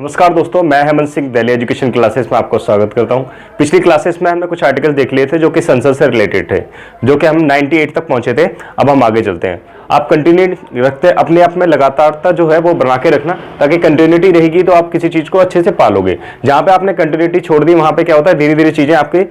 नमस्कार दोस्तों, मैं हेमंत सिंह दिल्ली एजुकेशन क्लासेस में आपको स्वागत करता हूं। पिछली क्लासेस में हमने कुछ आर्टिकल देख लिए थे जो कि संसद से रिलेटेड थे, जो कि हम 98 तक पहुंचे थे। अब हम आगे चलते हैं। आप कंटिन्यू रखते अपने आप में लगातारता जो है वो बना के रखना, ताकि कंटिन्यूटी रहेगी तो आप किसी चीज को अच्छे से पालोगे। जहां पे आपने कंटिन्यूटी छोड़ दी वहां पे क्या होता है, धीरे धीरे चीजें आपकी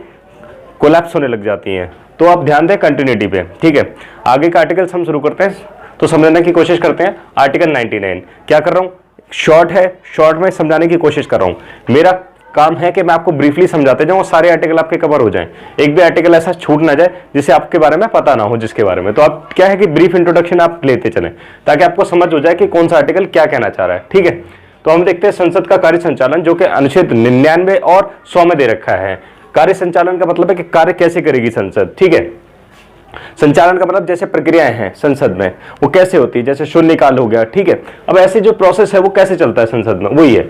कोलैप्स होने लग जाती हैं। तो आप ध्यान दें कंटिन्यूटी पे, ठीक है। आगे का आर्टिकल्स हम शुरू करते हैं तो समझने की कोशिश करते हैं। आर्टिकल 99 क्या कर रहा हूं, शॉर्ट है, शॉर्ट में समझाने की कोशिश कर रहा हूं। मेरा काम है कि मैं आपको ब्रीफली समझाते जाऊं और सारे आर्टिकल आपके कवर हो जाएं। एक भी आर्टिकल ऐसा छूट ना जाए जिसे आपके बारे में पता ना हो, जिसके बारे में। तो आप क्या है कि ब्रीफ इंट्रोडक्शन आप लेते चलें ताकि आपको समझ हो जाए कि कौन सा आर्टिकल क्या कहना चाह रहा है, ठीक है। तो हम देखते हैं संसद का कार्य संचालन, जो कि अनुच्छेद 99 और 100 में दे रखा है। कार्य संचालन का मतलब है कि कार्य कैसे करेगी संसद, ठीक है। संचालन का मतलब जैसे प्रक्रियाएं हैं संसद में वो कैसे होती है, जैसे शून्यकाल हो गया, ठीक है। अब ऐसे जो प्रोसेस है वो कैसे चलता है संसद में, वही है।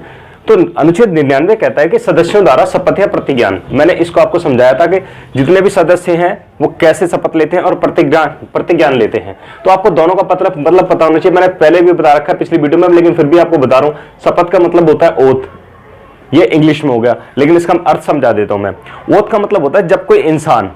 तो अनुच्छेद 99 कहता है कि सदस्यों द्वारा शपथ या प्रतिज्ञान। मैंने इसको आपको समझाया था कि जितने भी सदस्य हैं वो कैसे शपथ लेते हैं और प्रतिज्ञान लेते हैं। तो आपको दोनों का मतलब पता होना चाहिए। मैंने पहले भी बता रखा है पिछली वीडियो में, लेकिन फिर भी आपको बता रहा हूं। शपथ का मतलब होता है ओथ, ये इंग्लिश में हो गया, लेकिन इसका अर्थ समझा देता हूं मैं। ओथ का मतलब होता है जब कोई इंसान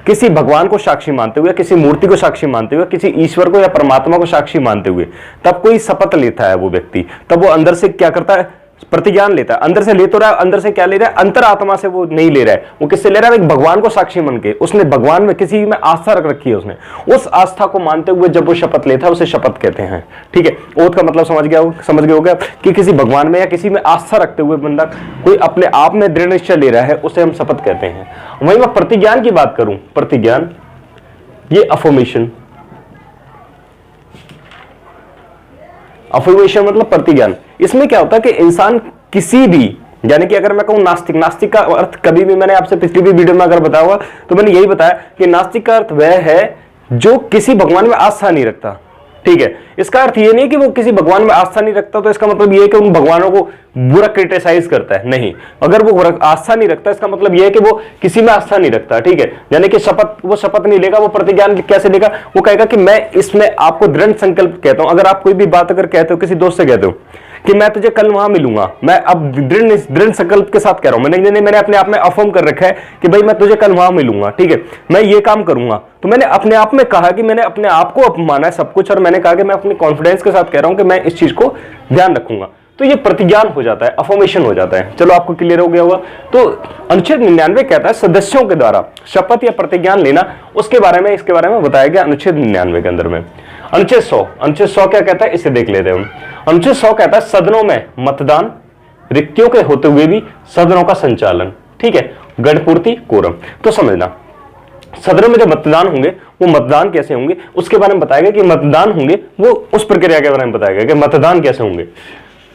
किसी भगवान को साक्षी मानते हुए, किसी मूर्ति को साक्षी मानते हुए, किसी ईश्वर को या परमात्मा को साक्षी मानते हुए तब कोई शपथ लेता है वो व्यक्ति, तब वो अंदर से क्या करता है, प्रतिज्ञान लेता है। अंदर से ले तो रहा है, अंदर से क्या ले रहा है, अंतरात्मा से वो नहीं ले रहा है। वो किससे ले रहा है, एक भगवान को साक्षी मान के। उसने भगवान में किसी में आस्था रख रखी है, उसने उस आस्था को मानते हुए जब वो शपथ लेता है उसे शपथ कहते हैं, ठीक है। ओथ का मतलब समझ गए होगा कि किसी भगवान में या किसी में आस्था रखते हुए बंदा कोई अपने आप में दृढ़ निश्चय ले रहा है, उसे हम शपथ कहते हैं। वहीं मैं प्रतिज्ञान की बात करूं, प्रतिज्ञान ये अफर्मेशन मतलब प्रतिज्ञान। इसमें क्या होता है कि इंसान किसी भी, यानी कि अगर मैं कहूं नास्तिक का अर्थ कभी भी, मैंने आपसे पिछली भी वीडियो में अगर बताया हुआ तो मैंने यही बताया कि नास्तिक का अर्थ वह है जो किसी भगवान में आस्था नहीं रखता, ठीक है। इसका अर्थ ये नहीं कि वो किसी भगवान में आस्था नहीं रखता तो इसका मतलब ये है कि उन भगवानों को बुरा क्रिटिसाइज करता है, नहीं। अगर वो आस्था नहीं रखता इसका मतलब ये है कि वो किसी में आस्था नहीं रखता, ठीक है। यानी कि वो शपथ नहीं लेगा, वो प्रतिज्ञान कैसे लेगा, वो कहेगा कि मैं इसमें आपको दृढ़ संकल्प कहता हूं। अगर आप कोई भी बात अगर कहते हो, किसी दोस्त से कहते हो कि मैं तुझे कल वहां मिलूंगा, मैं अब दृढ़ संकल्प के साथ कह रहा हूं, मैंने अपने आप में अफर्म कर रखा है कि भाई मैं तुझे कल वहां मिलूंगा, ठीक है, मैं ये काम करूंगा। तो मैंने अपने आप में कहा कि मैंने अपने आप को अपमाना है सब कुछ, और मैंने कहा कि मैं अपने कॉन्फिडेंस के साथ कह रहा हूं कि मैं इस चीज को ध्यान रखूंगा। तो ये प्रतिज्ञान हो जाता है, अफर्मेशन हो जाता है। चलो आपको क्लियर हो गया होगा। तो अनुच्छेद 99 कहता है सदस्यों के द्वारा शपथ या प्रतिज्ञान लेना, उसके बारे में, इसके बारे में बताया गया अनुच्छेद 99 के अंदर में। अनुच्छेद 100 क्या कहता है, इसे देख लेते हैं हम। अनुच्छेद 100 कहता है सदनों में मतदान, रिक्तियों के होते हुए भी सदनों का संचालन, ठीक है, गणपूर्ति, कोरम। तो समझना, सदनों में जो मतदान होंगे वो मतदान कैसे होंगे उसके बारे में बताया गया कि मतदान होंगे, वो उस प्रक्रिया के बारे में बताया गया कि मतदान कैसे होंगे,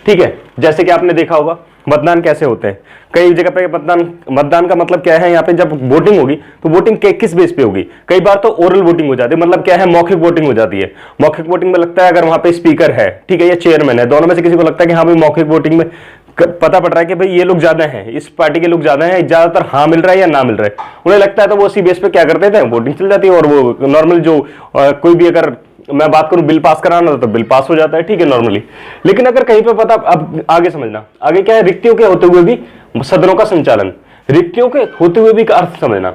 ठीक है। जैसे कि आपने देखा होगा मतदान कैसे होते हैं कई जगह पे। मतदान का मतलब क्या है, यहाँ पे जब वोटिंग होगी तो वोटिंग किस बेस पे होगी। कई बार तो ओरल वोटिंग हो जाती है, मतलब क्या है, मौखिक वोटिंग हो जाती है। मौखिक वोटिंग में लगता है अगर वहां पे स्पीकर है, ठीक है, या चेयरमैन है, दोनों में से किसी को लगता है कि हाँ भाई मौखिक वोटिंग में पता पड़ रहा है कि भाई ये लोग ज्यादा हैं, इस पार्टी के लोग ज्यादा हैं, ज्यादातर हाँ मिल रहा है या ना मिल रहा है, उन्हें लगता है। तो वो उसी बेस पे क्या करते थे, वोटिंग चल जाती है। और वो नॉर्मल जो कोई भी, अगर मैं बात करूं बिल पास कराना तो बिल पास हो जाता है, ठीक है, नॉर्मली। लेकिन अगर कहीं पे पता, अब आगे समझना, आगे क्या है, रिक्तियों के होते हुए भी सदनों का संचालन। रिक्तियों के होते हुए भी का अर्थ समझना,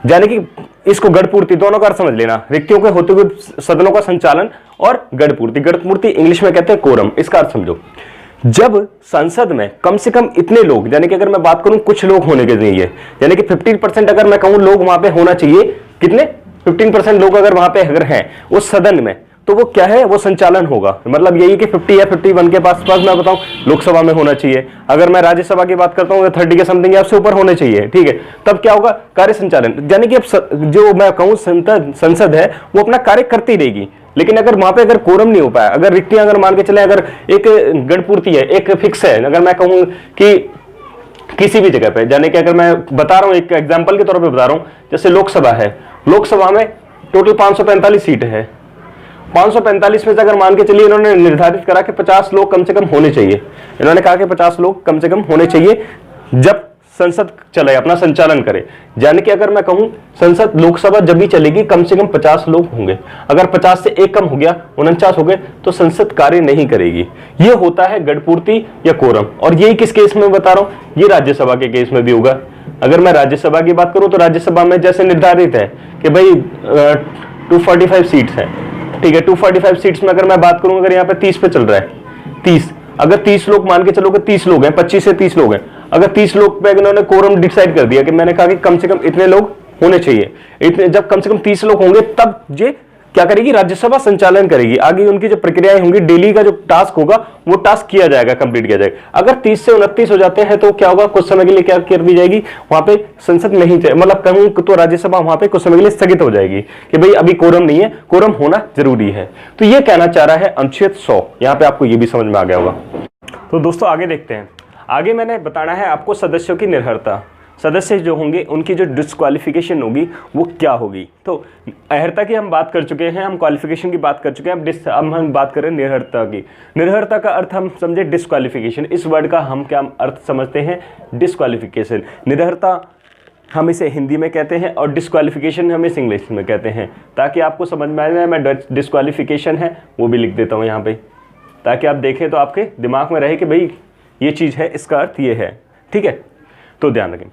यानी कि इसको गणपूर्ति, दोनों का अर्थ समझ लेना। रिक्तियों के होते हुए सदनों का संचालन और गणपूर्ति इंग्लिश में कहते हैं कोरम। इसका अर्थ समझो, जब संसद में कम से कम इतने लोग, यानी कि अगर मैं बात करूं कुछ लोग होने के चाहिए, यानी कि 15% अगर मैं कहूं लोग वहां पे होना चाहिए, कितने, 15% लोग अगर वहां पे अगर हैं उस सदन में, तो वो क्या है, वो संचालन होगा। मतलब यही कि 50 या 51 के पास मैं बताऊं लोकसभा में होना चाहिए। अगर मैं राज्यसभा की बात करता हूं 30 के समथिंग या उससे ऊपर होने चाहिए, ठीक है। तब क्या होगा, कार्य संचालन, यानी कि अब जो मैं कहूं संसद है वो अपना कार्य करती रहेगी। लेकिन अगर वहां पे अगर कोरम नहीं हो पाया, अगर रिक्तियां अगर मान के चले, अगर एक गणपूर्ति है, एक फिक्स है, अगर मैं कहूं कि किसी भी जगह पे, यानी कि अगर मैं बता रहा हूं एक एग्जांपल के तौर पे बता रहा हूं, जैसे लोकसभा है, लोकसभा में टोटल 545 सीट है। 545 में से अगर मान के चलिए इन्होंने निर्धारित करा कि 50 लोग कम से कम होने चाहिए, इन्होंने कहा कि 50 लोग कम से कम होने चाहिए जब संसद चले, अपना संचालन करे। यानी कि अगर मैं कहूं संसद लोकसभा जब भी चलेगी कम से कम 50 लोग होंगे, अगर 50 से एक कम हो गया, 49 हो गए, तो संसद कार्य नहीं करेगी। यह होता है गढ़पूर्ति या कोरम। और यही किस केस में बता रहा हूं, ये राज्यसभा के केस में भी होगा। अगर मैं राज्यसभा की बात करूं तो राज्यसभा में जैसे निर्धारित है कि भाई 245 सीट्स हैं, ठीक है। 245 सीट्स में अगर मैं बात करूं, अगर यहाँ पे 30 पे चल रहा है, 30, अगर 30 लोग मान के चलो कि 30 लोग हैं, 25 से 30 लोग हैं, अगर 30 लोग पे इन्होंने कोरम डिसाइड कर दिया कि मैंने कहा कि कम से कम इतने लोग होने चाहिए, इतने जब कम से कम 30 लोग होंगे तब ये क्या करेगी, राज्यसभा संचालन करेगी। आगे उनकी जो प्रक्रियाएं होंगी, डेली का जो टास्क होगा वो टास्क किया जाएगा, कंप्लीट किया जाएगा। अगर 30 से 29 हो जाते हैं तो क्या होगा, कुछ समय के लिए क्या कर दी जाएगी, वहां पे संसद नहीं, मतलब कहूं तो राज्यसभा वहां पे कुछ समय के लिए स्थगित हो जाएगी कि भाई अभी कोरम नहीं है, कोरम होना जरूरी है। तो ये कहना चाह रहा है अनुच्छेद 100। यहां पे आपको ये भी समझ में आ गया होगा। तो दोस्तों आगे देखते हैं। आगे मैंने बताना है आपको सदस्यों की निर्भरता, सदस्य जो होंगे उनकी जो डिस्क्वालिफिकेशन होगी वो क्या होगी। तो अहर्ता की हम बात कर चुके हैं, हम क्वालिफिकेशन की बात कर चुके हैं, अब हम बात करें निर्भरता की। निर्भरता का अर्थ हम समझे डिस्क्वालिफिकेशन, इस वर्ड का हम क्या अर्थ समझते हैं, डिस्क्वालिफिकेशन। निर्भरता हम इसे हिंदी में कहते हैं और डिस्क्वालिफिकेशन हम इसे इंग्लिश में कहते हैं। ताकि आपको समझ में आए, मैं डिस्क्वालिफिकेशन है वो भी लिख देता हूँ यहाँ पे, ताकि आप देखें तो आपके दिमाग में रहे कि भाई ये चीज़ है, इसका अर्थ ये है, ठीक है। तो ध्यान रखें,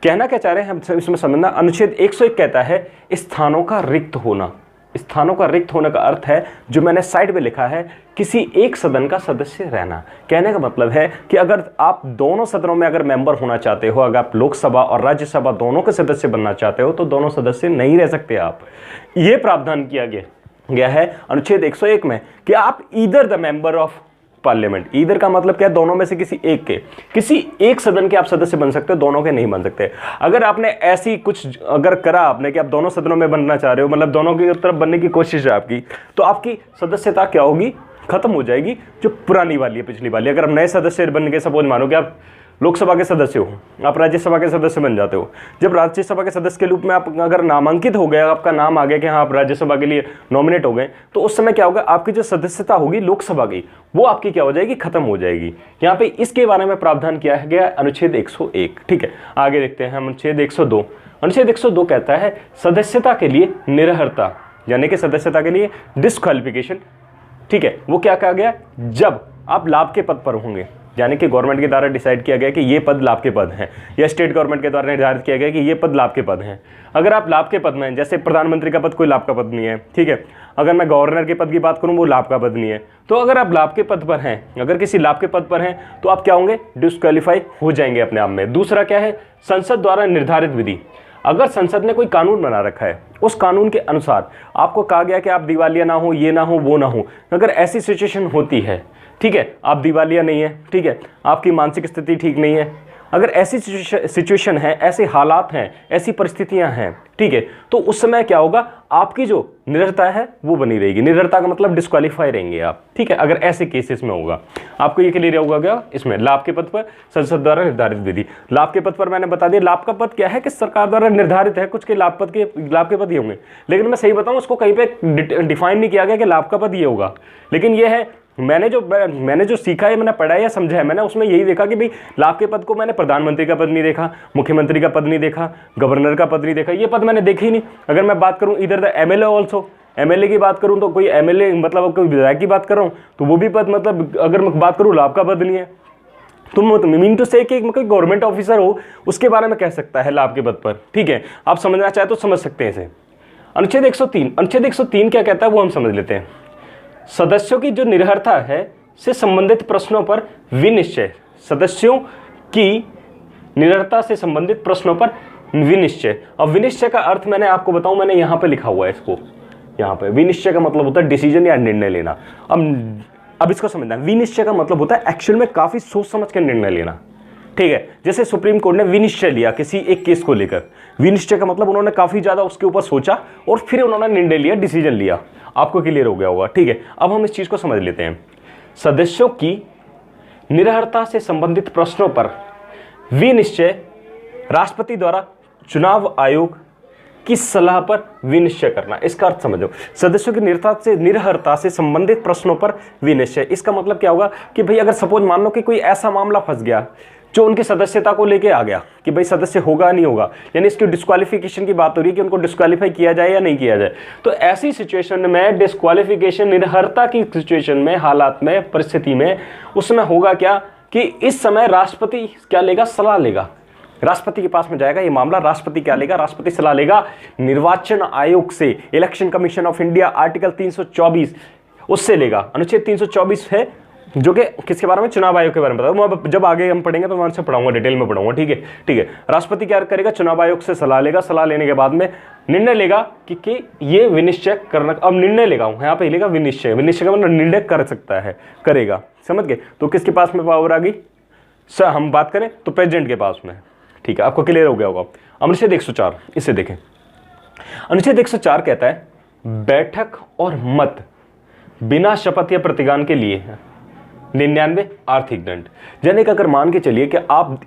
कहना क्या चाह रहे हैं हम इसमें समझना। अनुच्छेद 101 कहता है स्थानों का रिक्त होना। स्थानों का रिक्त होने का अर्थ है, जो मैंने साइड में लिखा है, किसी एक सदन का सदस्य रहना। कहने का मतलब है कि अगर आप दोनों सदनों में अगर मेंबर होना चाहते हो, अगर आप लोकसभा और राज्यसभा दोनों के सदस्य बनना चाहते हो, तो दोनों सदस्य नहीं रह सकते आप। ये प्रावधान किया गया है अनुच्छेद 101 में कि आप either the member of parliament, either का मतलब क्या है, दोनों में से किसी एक के, किसी एक सदन के आप सदस्य बन सकते हो, दोनों के नहीं बन सकते। अगर आपने ऐसी कुछ अगर करा आपने कि आप दोनों सदनों में बनना चाह रहे हो, मतलब दोनों की तरफ बनने की कोशिश है आपकी, तो आपकी सदस्यता क्या होगी, खत्म हो जाएगी, जो पुरानी वाली है, पिछली वाली। अगर आप नए सदस्य बन के, सपोज मानो कि आप लोकसभा के सदस्य हो, आप राज्यसभा के सदस्य बन जाते हो। जब राज्यसभा के सदस्य के रूप में आप अगर नामांकित हो गए, आपका नाम आ गया कि हाँ आप राज्यसभा के लिए नॉमिनेट हो गए, तो उस समय क्या होगा, आपकी जो सदस्यता होगी लोकसभा की, वो आपकी क्या हो जाएगी, खत्म हो जाएगी। यहाँ पे इसके बारे में प्रावधान किया गया अनुच्छेद 101, ठीक है। आगे देखते हैं हम अनुच्छेद 102। अनुच्छेद 102 कहता है सदस्यता के लिए निरर्हता, यानी कि सदस्यता के लिए डिस्क्वालिफिकेशन, ठीक है। वो क्या कहा गया, जब आप लाभ के पद पर होंगे, यानी कि गवर्नमेंट के द्वारा डिसाइड किया गया कि ये पद लाभ के पद हैं, या स्टेट गवर्नमेंट के द्वारा निर्धारित किया गया कि ये पद लाभ के पद हैं। अगर आप लाभ के पद में हैं, जैसे प्रधानमंत्री का पद कोई लाभ का पद नहीं है, ठीक है। अगर मैं गवर्नर के पद की बात करूं, वो लाभ का पद नहीं है। तो अगर आप लाभ के पद पर हैं, अगर किसी लाभ के पद पर हैं, तो आप क्या होंगे, डिस्क्वालीफाई हो जाएंगे अपने आप में। दूसरा क्या है, संसद द्वारा निर्धारित विधि। अगर संसद ने कोई कानून बना रखा है, उस कानून के अनुसार आपको कहा गया कि आप दिवालिया ना हो, ये ना हो, वो ना हो, अगर ऐसी सिचुएशन होती है, ठीक है, आप दिवालिया नहीं है, ठीक है, आपकी मानसिक स्थिति ठीक नहीं है, अगर ऐसी सिचुएशन है, ऐसे हालात हैं, ऐसी परिस्थितियां हैं, ठीक है, तो उस समय क्या होगा, आपकी जो निरर्हता है वो बनी रहेगी। निरर्हता का मतलब डिस्क्वालीफाई रहेंगे आप, ठीक है। अगर ऐसे केसेस में होगा, आपको ये क्लियर होगा क्या, इसमें लाभ के पद पर संसद द्वारा निर्धारित विधि। लाभ के पद पर मैंने बता दिया, लाभ का पद क्या है कि सरकार द्वारा निर्धारित है, कुछ के लाभ के पद ये होंगे। लेकिन मैं सही बताऊं, उसको कहीं पे डिफाइन नहीं किया गया कि लाभ का पद ये होगा। लेकिन ये है, मैंने जो सीखा है, मैंने पढ़ा है या समझा है, मैंने उसमें यही देखा कि भाई लाभ के पद को मैंने प्रधानमंत्री का पद नहीं देखा, मुख्यमंत्री का पद नहीं देखा, गवर्नर का पद नहीं देखा, ये पद मैंने देखे ही नहीं। अगर मैं बात करूं इधर द एमएलए ऑल्सो, एमएलए की बात करूं तो कोई एमएलए मतलब कोई विधायक की बात कर रहा हूं तो वो भी पद, मतलब अगर मैं बात करूं लाभ का पद नहीं है। तुम मीन टू से कि कोई गवर्नमेंट ऑफिसर हो उसके बारे में कह सकता है लाभ के पद पर, ठीक है। आप समझना चाहे तो समझ सकते हैं इसे। अनुच्छेद 103, अनुच्छेद 103 क्या कहता है वो हम समझ लेते हैं। सदस्यों की जो निरर्हता है से संबंधित प्रश्नों पर विनिश्चय, सदस्यों की निरर्हता से संबंधित प्रश्नों पर विनिश्चय। और विनिश्चय का अर्थ मैंने आपको बताऊं, मैंने यहां पे लिखा हुआ है इसको, यहां पे विनिश्चय का मतलब होता है डिसीजन या निर्णय लेना। अब इसको समझना, विनिश्चय का मतलब होता है एक्चुअल में काफी सोच समझ कर निर्णय लेना, ठीक है। जैसे सुप्रीम कोर्ट ने विनिश्चय लिया किसी एक केस को लेकर, विनिश्चय का मतलब उन्होंने काफी ज्यादा उसके ऊपर सोचा और फिर उन्होंने निर्णय लिया, डिसीजन लिया। आपको क्लियर हो गया होगा, ठीक है। अब हम इस चीज को समझ लेते हैं। सदस्यों की निरर्हता से संबंधित प्रश्नों पर विनिश्चय राष्ट्रपति द्वारा चुनाव आयोग की सलाह पर विनिश्चय करना, इसका अर्थ समझो। सदस्यों की निरर्हता से संबंधित प्रश्नों पर विनिश्चय, इसका मतलब क्या होगा कि भाई अगर सपोज मान लो कि कोई ऐसा मामला फंस गया जो उनकी सदस्यता को लेके आ गया कि भाई सदस्य होगा नहीं होगा, यानी इसकी डिस्क्वालिफिकेशन की बात हो रही है कि उनको डिस्क्वालीफाई किया जाए या नहीं किया जाए। तो ऐसी सिचुएशन में, डिस्क्वालिफिकेशन, निरर्हता की सिचुएशन में, हालात में, परिस्थिति में, उसमें होगा क्या कि इस समय राष्ट्रपति क्या लेगा, सलाह लेगा। राष्ट्रपति के पास में जाएगा ये मामला, राष्ट्रपति क्या लेगा, राष्ट्रपति सलाह लेगा निर्वाचन आयोग से, election commission of India article 324 उससे लेगा। अनुच्छेद 324 है जो कि किसके बारे में, चुनाव आयोग के बारे में बताओ। मैं जब आगे हम पढ़ेंगे तो मैं उनसे पढ़ाऊंगा, डिटेल में पढ़ाऊंगा, ठीक है, ठीक है। राष्ट्रपति क्या करेगा, चुनाव आयोग से सलाह लेगा, सलाह लेने के बाद में निर्णय लेगा कि ये विनिश्चय करना, अब निर्णय लेगा यहाँ पे लेगा विनिश्चय, विनिश्चय का मतलब निर्णय कर सकता है, करेगा, समझ गए। तो किसके पास में पावर आ गई सर, हम बात करें तो प्रेसिडेंट के पास में, ठीक है, आपको क्लियर हो गया होगा। अनुच्छेद 104 इसे देखें। अनुच्छेद 104 कहता है बैठक और मत बिना शपथ या प्रतिज्ञान के लिए 99 आर्थिक दंड। यानी कि अगर मान के चलिए कि आप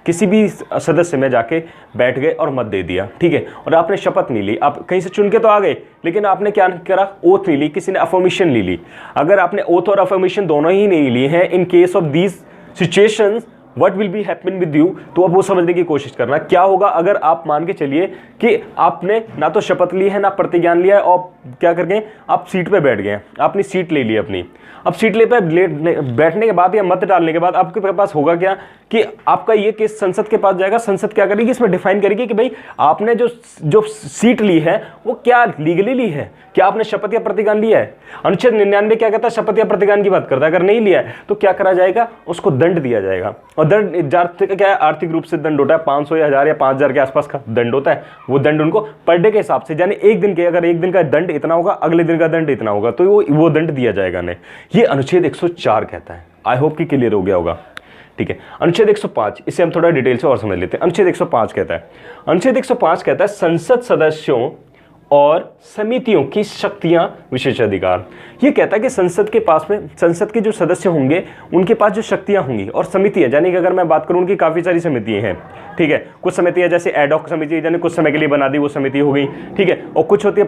किसी भी सदस्य में जाके बैठ गए और मत दे दिया, ठीक है, और आपने शपथ नहीं ली, आप कहीं से चुन के तो आ गए, लेकिन आपने क्या करा, ओथ नहीं ली, किसी ने अफर्मेशन ले ली। अगर आपने ओथ और अफर्मेशन दोनों ही नहीं लिए हैं, in case of these situations what will be happen with you, तो अब वो समझने की कोशिश करना क्या होगा। अगर आप मान के चलिए कि आपने ना तो शपथ ली है ना प्रतिज्ञान लिया है और क्या कर गए, आप सीट पे बैठ गए, आपने सीट ले ली अपनी। अब सीट बैठने के बाद या मत डालने के बाद आपके पास होगा क्या कि आपका ये केस संसद के पास जाएगा। संसद क्या करेगी, इसमें डिफाइन करेगी कि भाई आपने जो सीट ली है वो क्या लीगली ली है, क्या आपने शपथ या प्रतिज्ञान लिया है। अनुच्छेद 99 क्या कहता है, शपथ या प्रतिज्ञान की बात करता है। अगर नहीं लिया है तो क्या करा जाएगा, उसको दंड दिया जाएगा। और दंड क्या है, आर्थिक रूप से दंड होता है, 500 या 1000 या 5000 के आसपास का दंड होता है। वो दंड उनको पर डे के हिसाब से, यानी एक दिन के, अगर एक दिन का दंड इतना होगा, अगले दिन का दंड इतना होगा, तो वो दंड दिया जाएगा नहीं। ये अनुच्छेद 104 कहता है। आई होप कि क्लियर हो गया होगा, ठीक है। अनुच्छेद 105 इसे हम थोड़ा डिटेल से और समझ लेते हैं। अनुच्छेद 105 कहता है, अनुच्छेद 105 कहता है संसद सदस्यों और समितियों की शक्तियां, विशेषाधिकार। ये कहता है कि संसद के पास में, संसद के जो सदस्य होंगे उनके पास जो शक्तियां होंगी, और समितियां यानी कि अगर मैं बात करूं उनकी काफ़ी सारी समितियां हैं, ठीक है। कुछ समितियां जैसे एडॉक समिति, यानी कुछ समय के लिए बना दी वो समिति हो गई, ठीक है। और कुछ होती है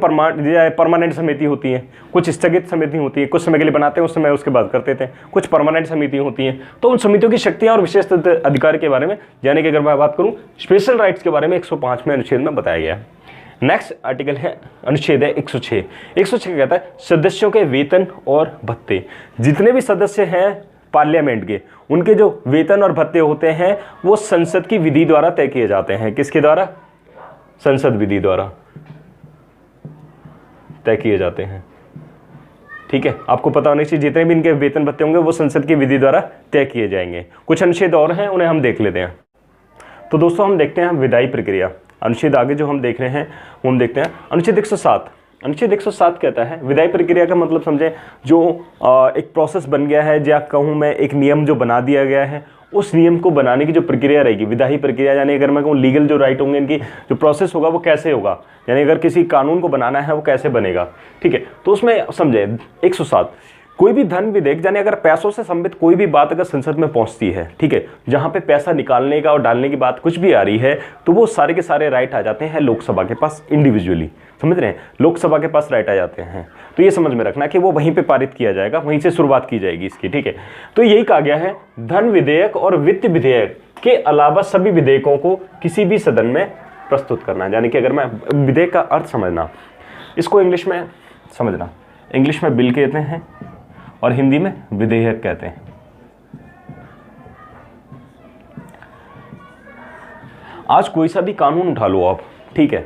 परमानेंट समिति होती है, कुछ स्थगित समिति होती है, कुछ समय के लिए बनाते हैं उस समय उसके बाद करते थे, कुछ परमानेंट समिति होती हैं। तो उन समितियों की शक्तियां और विशेष अधिकार के बारे में, यानी कि अगर मैं बात करूँ स्पेशल राइट्स के बारे में 105 में अनुच्छेद में बताया गया है। नेक्स्ट आर्टिकल है, अनुच्छेद है 106। 106 कहता है सदस्यों के वेतन और भत्ते। जितने भी सदस्य हैं पार्लियामेंट के, उनके जो वेतन और भत्ते होते हैं वो संसद की विधि द्वारा तय किए जाते हैं। किसके द्वारा, संसद विधि द्वारा तय किए जाते हैं, ठीक है। आपको पता होना चाहिए जितने भी इनके वेतन भत्ते होंगे वो संसद की विधि द्वारा तय किए जाएंगे। कुछ अनुच्छेद और हैं, उन्हें हम देख लेते हैं। तो दोस्तों हम देखते हैं विधायी प्रक्रिया। अनुच्छेद आगे जो हम देख रहे हैं वो हम देखते हैं अनुच्छेद 107। अनुच्छेद 107 कहता है विधायी प्रक्रिया का मतलब समझे, जो एक प्रोसेस बन गया है, या कहूँ मैं एक नियम जो बना दिया गया है, उस नियम को बनाने की जो प्रक्रिया रहेगी विधायी प्रक्रिया, यानी अगर मैं कहूँ लीगल जो राइट होंगे इनकी, जो प्रोसेस होगा वो कैसे होगा, यानी अगर किसी कानून को बनाना है वो कैसे बनेगा, ठीक है। तो उसमें समझे 107 कोई भी धन विधेयक, यानी अगर पैसों से संबंधित कोई भी बात अगर संसद में पहुंचती है, ठीक है, जहां पे पैसा निकालने का और डालने की बात कुछ भी आ रही है, तो वो सारे के सारे राइट आ जाते हैं लोकसभा के पास इंडिविजुअली, समझ रहे हैं, लोकसभा के पास राइट आ जाते हैं। तो ये समझ में रखना कि वो वहीं पे पारित किया जाएगा, वहीं से शुरुआत की जाएगी इसकी, ठीक है। तो यही कहा गया है धन विधेयक और वित्त विधेयक के अलावा सभी विधेयकों को किसी भी सदन में प्रस्तुत करना, यानी कि अगर मैं विधेयक का अर्थ समझना, इसको इंग्लिश में समझना, इंग्लिश में बिल कहते हैं और हिंदी में विधेयक कहते हैं। आज कोई सा भी कानून उठा लो आप, ठीक है,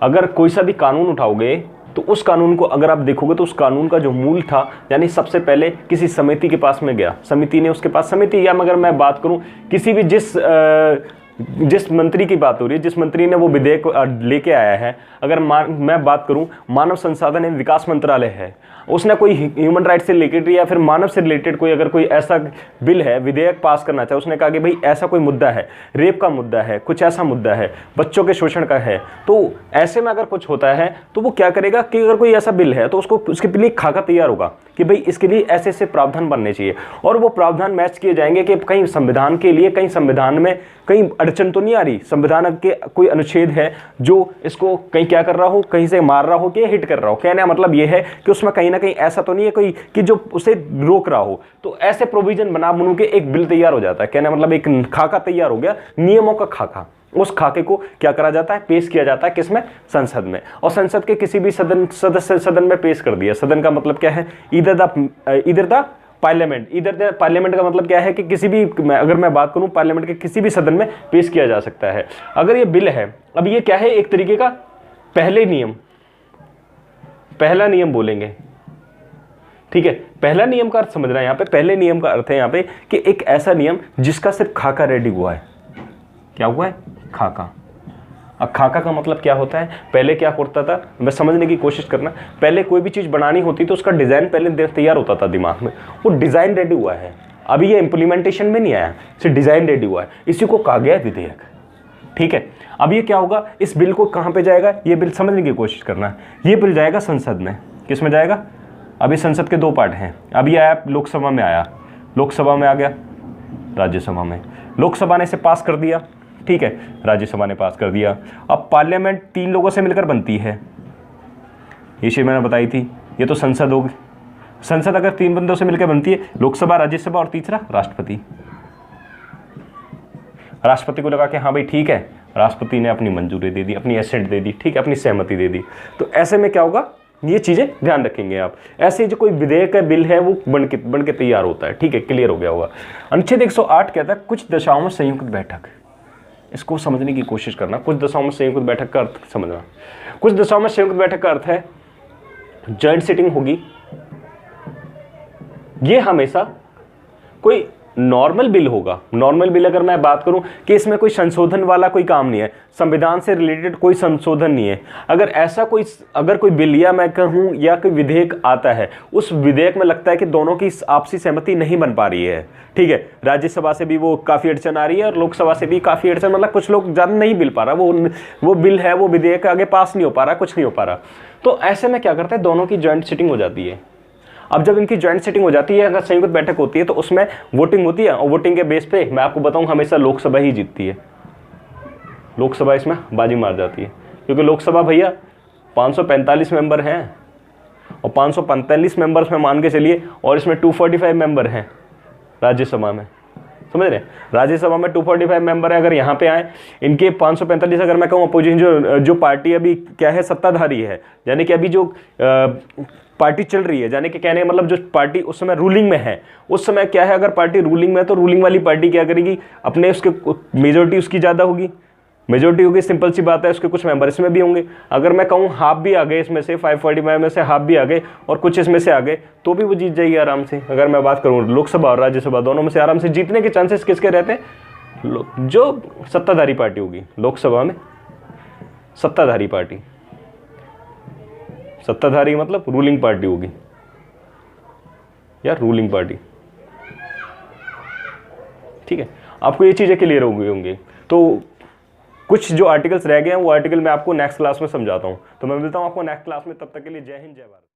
अगर कोई सा भी कानून उठाओगे तो उस कानून को अगर आप देखोगे तो उस कानून का जो मूल था, यानी सबसे पहले किसी समिति के पास में गया, समिति ने उसके पास, समिति या अगर मैं बात करूं किसी भी जिस मंत्री की बात हो रही है, जिस मंत्री ने वो विधेयक लेके आया है, अगर मैं बात करूं मानव संसाधन एवं विकास मंत्रालय है, उसने कोई ह्यूमन राइट से रिलेटेड या फिर मानव से रिलेटेड कोई अगर कोई ऐसा बिल है, विधेयक पास करना चाहे, उसने कहा कि भाई ऐसा कोई मुद्दा है, रेप का मुद्दा है, कुछ ऐसा मुद्दा है, बच्चों के शोषण का है, तो ऐसे में अगर कुछ होता है तो वो क्या करेगा कि अगर कोई ऐसा बिल है तो उसको उसके लिए खाका तैयार होगा कि भाई इसके लिए ऐसे ऐसे प्रावधान बनने चाहिए, और वो प्रावधान मैच किए जाएंगे कि कहीं संविधान के लिए, कहीं संविधान में कहीं अड़चन तो नहीं आ रही, संविधान के कोई अनुच्छेद है जो इसको कहीं क्या कर रहा हो, कहीं से मार रहा हो कि हिट कर रहा हो। कहने का मतलब ये है कि उसमें कहीं ना कहीं ऐसा तो नहीं है कोई कि जो उसे रोक रहा हो। तो ऐसे प्रोविजन बना बनू के एक बिल तैयार हो जाता है। कहने का मतलब एक खाका तैयार हो गया, नियमों का खाका। उस खाके को क्या करा जाता है, पेश किया जाता है किसमें, संसद में। और संसद के किसी भी सदन में पेश कर दिया। सदन का मतलब क्या है, इधर द पार्लियामेंट। इधर पार्लियामेंट का मतलब क्या है कि किसी भी, अगर मैं बात करूं पार्लियामेंट के किसी भी सदन में पेश किया जा सकता है अगर ये बिल है। अब ये क्या है, एक तरीके का पहला नियम बोलेंगे, ठीक है। पहला नियम का अर्थ समझना है यहाँ पे। पहले नियम का अर्थ है यहाँ पे कि एक ऐसा नियम जिसका सिर्फ खाका रेडी हुआ है। क्या हुआ है, खाका। अब खाका का मतलब क्या होता है, पहले क्या करता था, बस समझने की कोशिश करना। पहले कोई भी चीज़ बनानी होती तो उसका डिज़ाइन पहले तैयार होता था दिमाग में, वो डिज़ाइन रेडी हुआ है। अभी ये इम्प्लीमेंटेशन में नहीं आया, सिर्फ डिज़ाइन रेडी हुआ है, इसी को कहा गया विधेयक, ठीक है। अब ये क्या होगा, इस बिल को कहाँ पे जाएगा, ये बिल समझने की कोशिश करना है। ये बिल जाएगा संसद में। किस में जाएगा, अभी संसद के 2 पार्ट हैं। अभी आया लोकसभा में, आया लोकसभा में, आ गया राज्यसभा में। लोकसभा ने इसे पास कर दिया, ठीक है, राज्यसभा ने पास कर दिया। अब पार्लियामेंट 3 लोगों से मिलकर बनती है, ये चीज मैंने बताई थी। ये तो संसद होगी। संसद अगर 3 बंदों से मिलकर बनती है, लोकसभा, राज्यसभा और तीसरा राष्ट्रपति। राष्ट्रपति को लगा कि हाँ भाई ठीक है, राष्ट्रपति ने अपनी मंजूरी दे दी, अपनी एसेंट दे दी, ठीक है, अपनी सहमति दे दी। तो ऐसे में क्या होगा, ये चीजें ध्यान रखेंगे आप। ऐसे जो कोई विधेयक है, बिल है, वो बन के तैयार होता है, ठीक है, क्लियर हो गया होगा। अनुच्छेद 108 कहता है कुछ दशाओं में संयुक्त बैठक। इसको समझने की कोशिश करना। कुछ दशाओं में संयुक्त बैठक का अर्थ समझना। कुछ दशाओं में संयुक्त बैठक का अर्थ है जॉइंट सिटिंग होगी। ये हमेशा कोई नॉर्मल बिल होगा। नॉर्मल बिल अगर मैं बात करूं कि इसमें कोई संशोधन वाला कोई काम नहीं है, संविधान से रिलेटेड कोई संशोधन नहीं है। अगर कोई बिल या मैं कहूं या कोई विधेयक आता है, उस विधेयक में लगता है कि दोनों की आपसी सहमति नहीं बन पा रही है, ठीक है, राज्यसभा से भी वो काफ़ी अड़चन आ रही है और लोकसभा से भी काफ़ी अड़चन, मतलब कुछ लोग ज़्यादा नहीं मिल पा रहा, वो बिल है, वो विधेयक आगे पास नहीं हो पा रहा, कुछ नहीं हो पा रहा। तो ऐसे में क्या करते हैं, दोनों की जॉइंट सिटिंग हो जाती है। अब जब इनकी जॉइंट सिटिंग हो जाती है, अगर संयुक्त बैठक होती है, तो उसमें वोटिंग होती है और वोटिंग के बेस पे मैं आपको बताऊं हमेशा लोकसभा ही जीतती है। लोकसभा इसमें बाजी मार जाती है, क्योंकि लोकसभा भैया 545 मेंबर हैं और 545 मेंबर्स में मान के चलिए, और इसमें 245 मेंबर हैं राज्यसभा में, समझ रहे हैं। राज्यसभा में 245 मेंबर है। अगर यहाँ पे आए इनके 545, अगर मैं कहूँ अपोजिशन जो पार्टी अभी क्या है, सत्ताधारी है, यानी कि अभी जो पार्टी चल रही है, यानी कि कहने मतलब जो पार्टी उस समय रूलिंग में है, उस समय क्या है, अगर पार्टी रूलिंग में है तो रूलिंग वाली पार्टी क्या करेगी, अपने उसके मेजोरिटी उसकी ज़्यादा होगी, मेजोरिटी होगी, सिंपल सी बात है, उसके कुछ मेंबर इसमें भी होंगे। अगर मैं कहूँ हाफ भी आ गए इसमें से, 545 में से हाफ भी आ गए और कुछ इसमें से आ गए, तो भी वो जीत जाएगी आराम से। अगर मैं बात करूँ लोकसभा और राज्यसभा दोनों में से आराम से जीतने के चांसेस किसके रहते हैं, जो सत्ताधारी पार्टी होगी। लोकसभा में सत्ताधारी पार्टी, सत्ताधारी मतलब रूलिंग पार्टी होगी या रूलिंग पार्टी, ठीक है। आपको ये चीज़ें क्लियर हो गई होंगी। तो कुछ जो आर्टिकल्स रह गए हैं वो आर्टिकल मैं आपको नेक्स्ट क्लास में समझाता हूँ। तो मैं मिलता हूँ आपको नेक्स्ट क्लास में, तब तक के लिए जय हिंद, जय भारत।